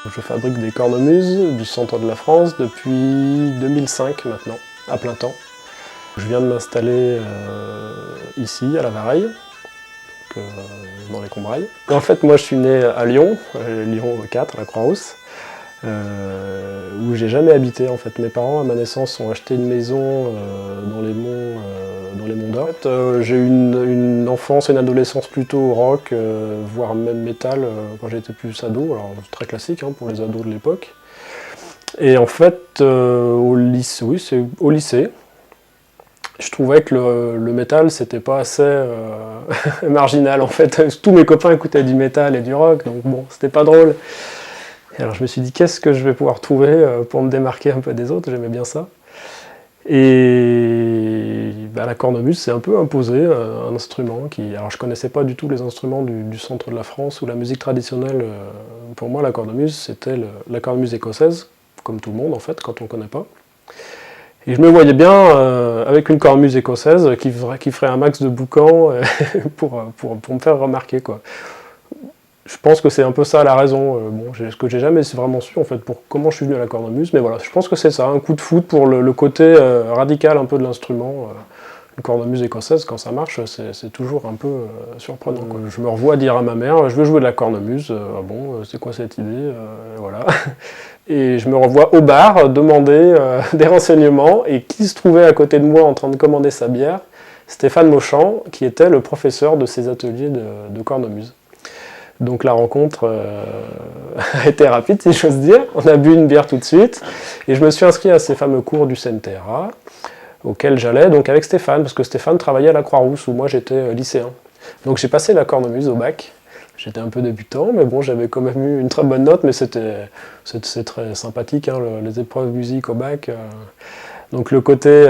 Je fabrique des cornemuses du centre de la France depuis 2005 maintenant, à plein temps. Je viens de m'installer ici, à La Vareille, dans les Combrailles. En fait, moi je suis né à Lyon, Lyon 4, à la Croix-Rousse, où j'ai jamais habité en fait. Mes parents, à ma naissance, ont acheté une maison dans les monts d'Or. En fait, j'ai eu une enfance et une adolescence plutôt rock, voire même métal, quand j'étais plus ado, alors très classique hein, pour les ados de l'époque. Et en fait, au lycée, oui, c'est au lycée, je trouvais que le métal, c'était pas assez marginal en fait. Tous mes copains écoutaient du métal et du rock, donc bon, c'était pas drôle. Et alors je me suis dit, qu'est-ce que je vais pouvoir trouver pour me démarquer un peu des autres, j'aimais bien ça. Et bah, la cornemuse s'est un peu imposée, un instrument qui... Alors je connaissais pas du tout les instruments du centre de la France ou la musique traditionnelle. Pour moi, la cornemuse, c'était la cornemuse écossaise, comme tout le monde en fait, quand on connaît pas. Et je me voyais bien avec une cornemuse écossaise qui ferait un max de boucan pour me faire remarquer, quoi. Je pense que c'est un peu ça la raison, ce que j'ai jamais vraiment su en fait pour comment je suis venu à la cornemuse, mais voilà, je pense que c'est ça, un coup de foot pour le côté radical un peu de l'instrument. Une cornemuse écossaise, quand ça marche, c'est toujours un peu surprenant, quoi. Je me revois dire à ma mère, je veux jouer de la cornemuse, ah bon, c'est quoi cette idée, voilà. Et je me revois au bar demander des renseignements, et qui se trouvait à côté de moi en train de commander sa bière? Stéphane Mauchamp, qui était le professeur de ces ateliers de cornemuse. Donc la rencontre a été rapide, si j'ose dire. On a bu une bière tout de suite, et je me suis inscrit à ces fameux cours du CNTRA, auquel j'allais donc avec Stéphane, parce que Stéphane travaillait à la Croix-Rousse, où moi j'étais lycéen. Donc j'ai passé la cornemuse au bac. J'étais un peu débutant, mais bon, j'avais quand même eu une très bonne note, mais c'est très sympathique, hein, les épreuves musique au bac. Donc le côté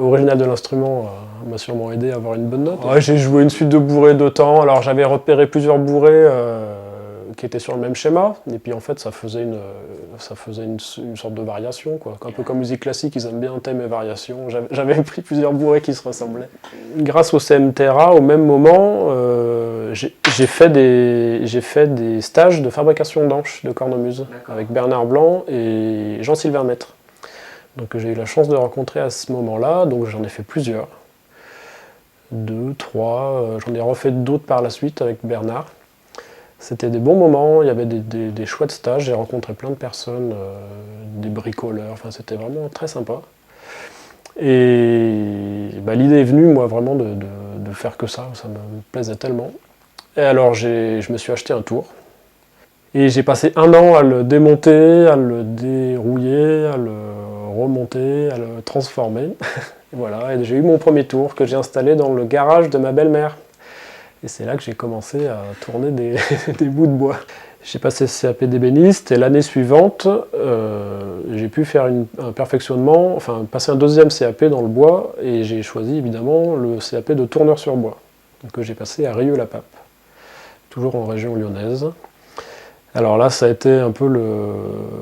original de l'instrument m'a sûrement aidé à avoir une bonne note. Ouais, j'ai joué une suite de bourrées de temps, alors j'avais repéré plusieurs bourrées qui étaient sur le même schéma, et puis en fait ça faisait une sorte de variation, quoi. Un peu comme musique classique, ils aiment bien thème et variation. J'avais pris plusieurs bourrées qui se ressemblaient. Grâce au CMTRA, au même moment, j'ai fait des stages de fabrication d'anches de cornemuse avec Bernard Blanc et Jean-Sylvain Maître. Donc j'ai eu la chance de rencontrer à ce moment-là, donc j'en ai fait plusieurs. 2, 3, j'en ai refait d'autres par la suite avec Bernard. C'était des bons moments, il y avait des chouettes stages, j'ai rencontré plein de personnes, des bricoleurs, enfin c'était vraiment très sympa. Et bah, l'idée est venue, moi, vraiment de faire que ça me plaisait tellement. Et alors je me suis acheté un tour. Et j'ai passé 1 an à le démonter, à le dérouiller, à le remonter, à le transformer. Et voilà, et j'ai eu mon premier tour que j'ai installé dans le garage de ma belle-mère. Et c'est là que j'ai commencé à tourner des bouts de bois. J'ai passé ce CAP d'ébéniste et l'année suivante, j'ai pu faire un perfectionnement, enfin passer un deuxième CAP dans le bois, et j'ai choisi évidemment le CAP de tourneur sur bois, que j'ai passé à Rieux-la-Pape, toujours en région lyonnaise. Alors là, ça a été un peu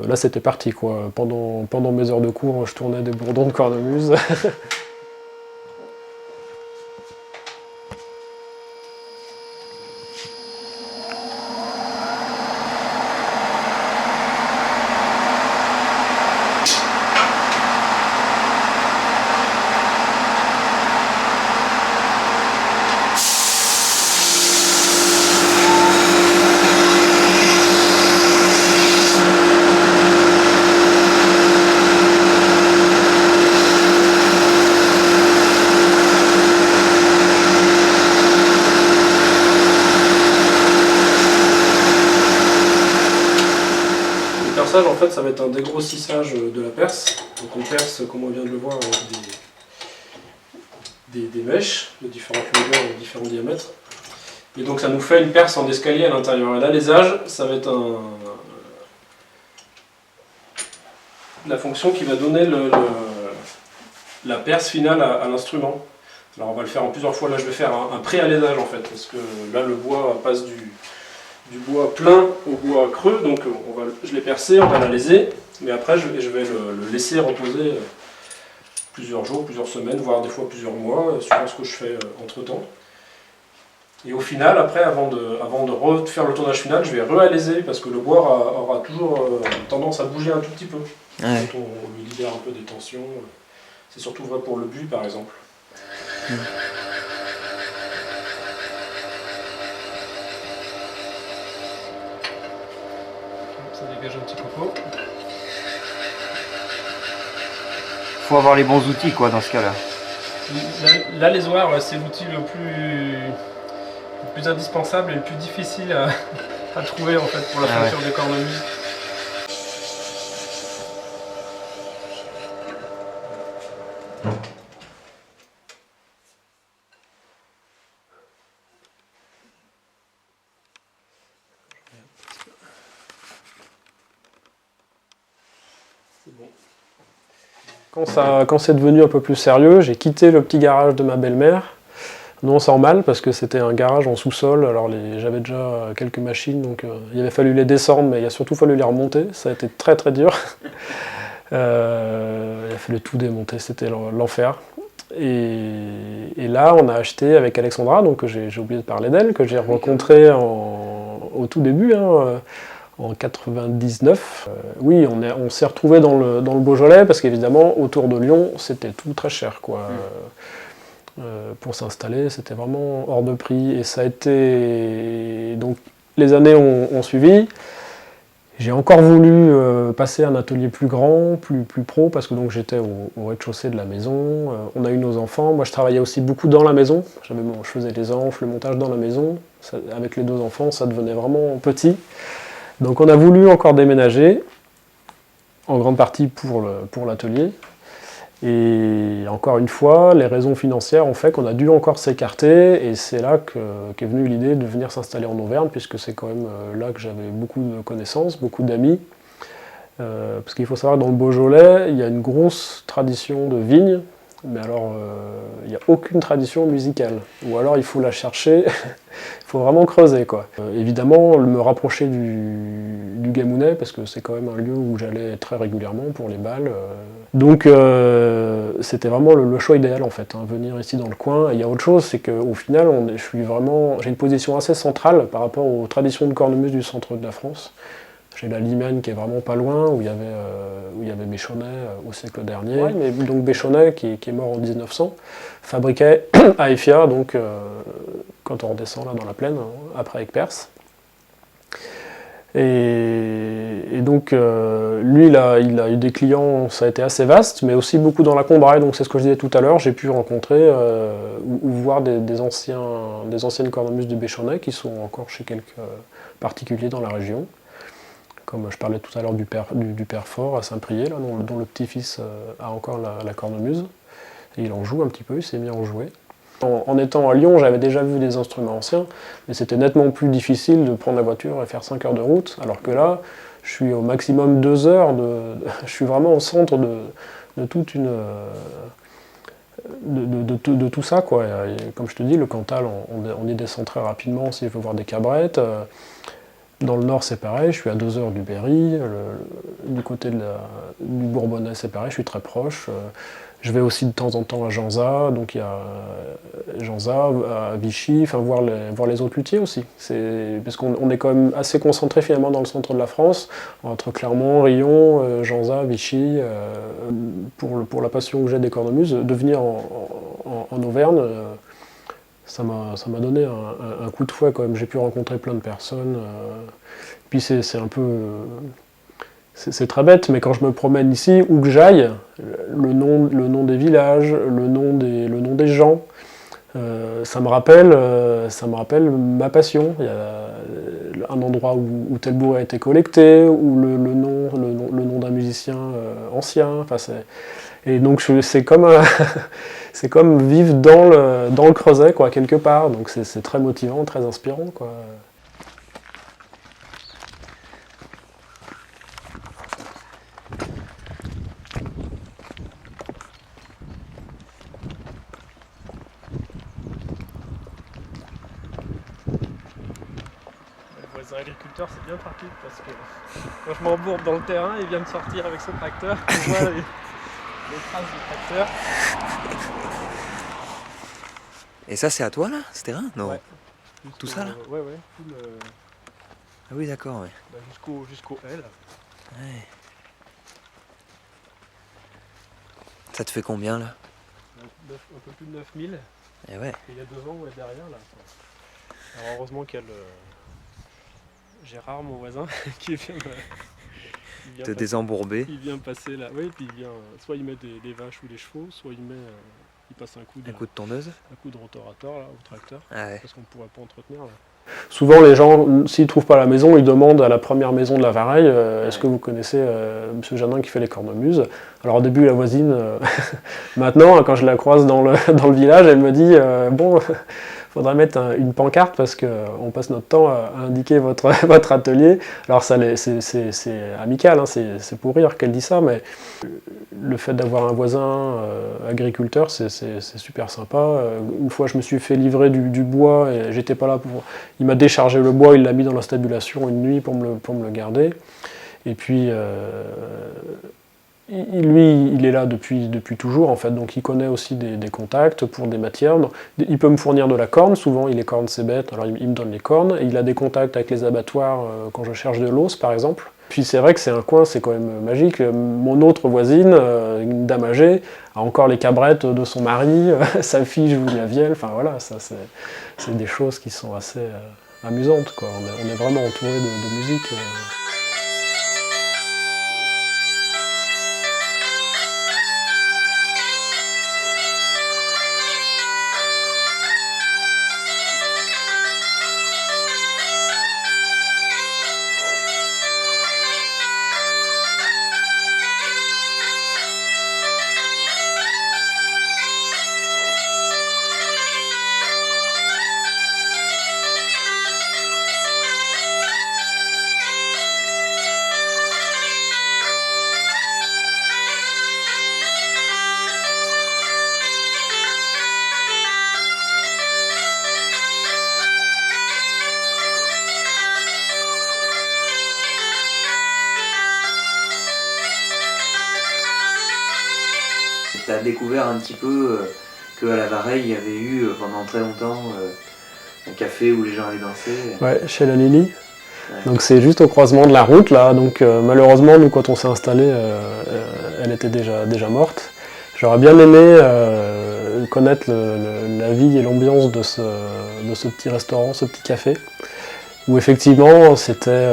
là, c'était parti, quoi. Pendant mes heures de cours, je tournais des bourdons de cornemuse. En fait, ça va être un dégrossissage de la perce. Donc on perce, comme on vient de le voir, avec des mèches de différentes longueurs et de différents diamètres. Et donc ça nous fait une perce en escalier à l'intérieur. Et l'alésage, ça va être la fonction qui va donner la perce finale à l'instrument. Alors on va le faire en plusieurs fois. Là je vais faire un pré-alésage en fait, parce que là le bois passe du bois plein au bois creux, donc je l'ai percé, on va l'aléser, mais après je vais le laisser reposer plusieurs jours, plusieurs semaines, voire des fois plusieurs mois, suivant ce que je fais entre temps. Et au final, après, avant de refaire le tournage final, je vais réaliser parce que le bois aura toujours tendance à bouger un tout petit peu. Ouais. Quand on lui libère un peu des tensions. C'est surtout vrai pour le buis, par exemple. Ça dégage un petit copeau. Faut avoir les bons outils quoi dans ce cas-là. L'alésoir, c'est l'outil le plus indispensable et le plus difficile à trouver en fait pour la peinture des cornemuses. Quand c'est devenu un peu plus sérieux, j'ai quitté le petit garage de ma belle-mère. Non sans mal, parce que c'était un garage en sous-sol, alors j'avais déjà quelques machines, donc il avait fallu les descendre, mais il a surtout fallu les remonter, ça a été très très dur. Il a fallu tout démonter, c'était l'enfer. Et là, on a acheté avec Alexandra, donc j'ai oublié de parler d'elle, que j'ai rencontrée au tout début, en 99. Oui, on s'est retrouvés dans le Beaujolais, parce qu'évidemment, autour de Lyon, c'était tout très cher, quoi. Pour s'installer, c'était vraiment hors de prix. Et ça a été... Donc, les années ont suivi. J'ai encore voulu passer un atelier plus grand, plus pro, parce que donc j'étais au rez-de-chaussée de la maison. On a eu nos enfants. Moi, je travaillais aussi beaucoup dans la maison. Je faisais les anges, le montage dans la maison. Avec les 2 enfants, ça devenait vraiment petit. Donc, on a voulu encore déménager, en grande partie pour l'atelier. Et encore une fois, les raisons financières ont fait qu'on a dû encore s'écarter, et c'est là qu'est venue l'idée de venir s'installer en Auvergne, puisque c'est quand même là que j'avais beaucoup de connaissances, beaucoup d'amis. Parce qu'il faut savoir que dans le Beaujolais, il y a une grosse tradition de vigne, mais alors il n'y a aucune tradition musicale. Ou alors il faut la chercher, il faut vraiment creuser, quoi. Évidemment, me rapprocher du Gamounet, parce que c'est quand même un lieu où j'allais très régulièrement pour les bals. Donc c'était vraiment le choix idéal en fait, venir ici dans le coin. Et il y a autre chose, c'est qu'au final, j'ai une position assez centrale par rapport aux traditions de cornemuse du centre de la France. J'ai la Limagne qui est vraiment pas loin, où il y avait Béchonnet au siècle dernier. Ouais, mais donc Béchonnet, qui est mort en 1900, fabriquait à Effia, donc quand on redescend là dans la plaine, après Aigues-Perses. Et donc lui, il a eu des clients, ça a été assez vaste, mais aussi beaucoup dans la Combraille, donc c'est ce que je disais tout à l'heure, j'ai pu rencontrer ou voir des anciennes cornemuses de Béchonnet qui sont encore chez quelques particuliers dans la région. Comme je parlais tout à l'heure du père Fort à Saint-Priest, dont le petit-fils a encore la cornemuse. Et il en joue un petit peu, il s'est mis à en jouer. En étant à Lyon, j'avais déjà vu des instruments anciens, mais c'était nettement plus difficile de prendre la voiture et faire 5 heures de route, alors que là, je suis au maximum 2 heures, je suis vraiment au centre de toute une... De tout ça, quoi. Et comme je te dis, le Cantal, on y descend très rapidement si je veux voir des cabrettes. Dans le nord, c'est pareil, je suis à 2 heures du Berry. Du côté du Bourbonnais, c'est pareil, je suis très proche. Je vais aussi de temps en temps à Janzat, donc il y a Janzat, à Vichy, enfin voir les autres luthiers aussi. Parce qu'on est quand même assez concentré finalement dans le centre de la France, entre Clermont, Rion, Janzat, Vichy. Pour la passion que j'ai des cornemuses, de venir en Auvergne, ça m'a donné un coup de fouet quand même. J'ai pu rencontrer plein de personnes. Puis c'est un peu... C'est très bête, mais quand je me promène ici, où que j'aille, le nom des villages, le nom des gens, ça me rappelle ma passion. Il y a un endroit où tel bourg a été collecté, ou le nom d'un musicien ancien. Enfin, et donc c'est comme c'est comme vivre dans le Creuset, quoi, quelque part. Donc c'est très motivant, très inspirant, quoi. Les agriculteurs, c'est bien pratique parce que quand je m'embourbe dans le terrain, il vient de sortir avec son tracteur, je vois les traces du tracteur. Et ça c'est à toi là, ce terrain? Non. Ouais. Jusqu'au- Tout ça là? Ouais, tout Ah oui, d'accord, ouais. jusqu'au L. Ouais. Ça te fait combien là? Un peu plus de 9000. Eh ouais. Et il y a 2 ans, derrière là. Alors heureusement qu'il y a Gérard, mon voisin, qui vient Te désembourber. il vient passer là. Oui, puis il vient. Soit il met des vaches ou des chevaux, soit il passe un coup Un coup de tondeuse? de rotorateur là, au tracteur. Ah ouais. Parce qu'on ne pourrait pas entretenir là. Souvent les gens, s'ils ne trouvent pas la maison, ils demandent à la première maison de la Vareille, est-ce que vous connaissez Monsieur Janin qui fait les cornemuses? Alors au début la voisine, maintenant quand je la croise dans le village, elle me dit bon, faudrait mettre une pancarte parce qu'on passe notre temps à indiquer votre atelier. Alors c'est amical, hein, c'est pour rire qu'elle dit ça, mais le fait d'avoir un voisin agriculteur, c'est super sympa. Une fois, je me suis fait livrer du bois et j'étais pas là pour. Il m'a déchargé le bois, il l'a mis dans la stabulation une nuit pour me le garder. Et puis, lui, il est là depuis toujours en fait, donc il connaît aussi des contacts pour des matières. Il peut me fournir de la corne, souvent il écorne ses bêtes, alors il me donne les cornes. Et il a des contacts avec les abattoirs quand je cherche de l'os par exemple. Puis c'est vrai que c'est un coin, c'est quand même magique. Mon autre voisine, une dame âgée, a encore les cabrettes de son mari, sa fille joue de la vielle, enfin voilà, ça c'est des choses qui sont assez amusantes, quoi. On est vraiment entouré de musique. Tu as découvert un petit peu qu'à la Vareille, il y avait eu pendant très longtemps un café où les gens allaient danser. Ouais, chez la Lily. Ouais. Donc c'est juste au croisement de la route là, donc malheureusement nous quand on s'est installé, elle était déjà morte. J'aurais bien aimé connaître la vie et l'ambiance de ce petit restaurant, ce petit café, où effectivement c'était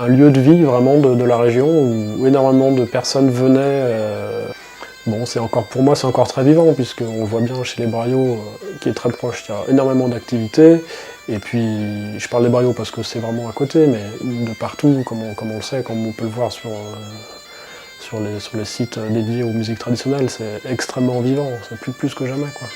un lieu de vie vraiment de la région, où énormément de personnes venaient. Bon, pour moi c'est encore très vivant, puisqu'on voit bien chez les Braillots, qui est très proche, il y a énormément d'activités. Et puis, je parle des Braillots parce que c'est vraiment à côté, mais de partout, comme on le sait, comme on peut le voir sur les sites dédiés aux musiques traditionnelles, c'est extrêmement vivant, c'est plus que jamais, quoi.